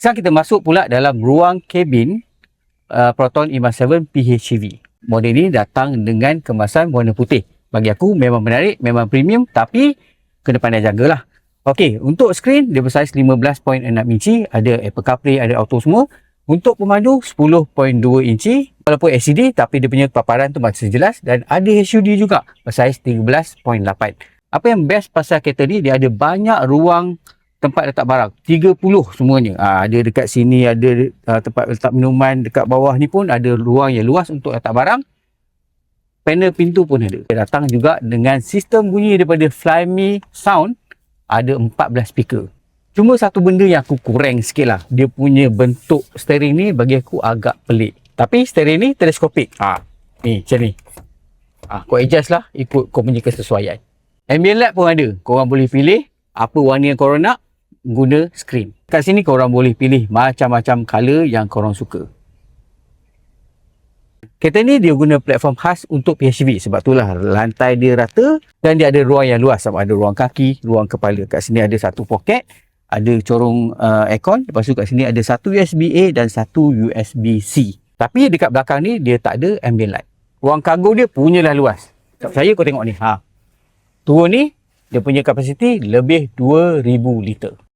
Sekarang kita masuk pula dalam ruang kabin Proton E-MAS 7 PHEV. Model ini datang dengan kemasan warna putih. Bagi aku memang menarik, memang premium, tapi kena pandai jagalah. Okey, untuk skrin dia bersaiz 15.6 inci, ada Apple CarPlay, ada auto semua. Untuk pemandu 10.2 inci, walaupun LCD tapi dia punya paparan tu masih jelas, dan ada HUD juga bersaiz 13.8. Apa yang best pasal kereta ni, dia ada banyak ruang tempat letak barang, 30 semuanya. Ada dekat sini, ada tempat letak minuman, dekat bawah ni pun ada ruang yang luas untuk letak barang. Panel pintu pun ada. Dia datang juga dengan sistem bunyi daripada Flyme Sound, ada 14 speaker. Cuma satu benda yang aku kurang sikit lah, dia punya bentuk steering ni bagi aku agak pelik. Tapi steering ni teleskopik. Ni macam ni. Kau adjust lah ikut kau punya kesesuaian. Ambient light pun ada. Korang boleh pilih apa warna yang korang nak guna skrin. Kat sini korang boleh pilih macam-macam color yang korang suka. Kereta ni dia guna platform khas untuk PHEV, sebab itulah lantai dia rata dan dia ada ruang yang luas, sebab ada ruang kaki, ruang kepala. Kat sini ada satu poket, ada corong aircon. Lepas tu kat sini ada satu USB-A dan satu USB-C. Tapi dekat belakang ni dia tak ada ambient light. Ruang kargo dia punyalah luas. Saya kau tengok ni. Turun ni dia punya kapasiti lebih 2000 liter.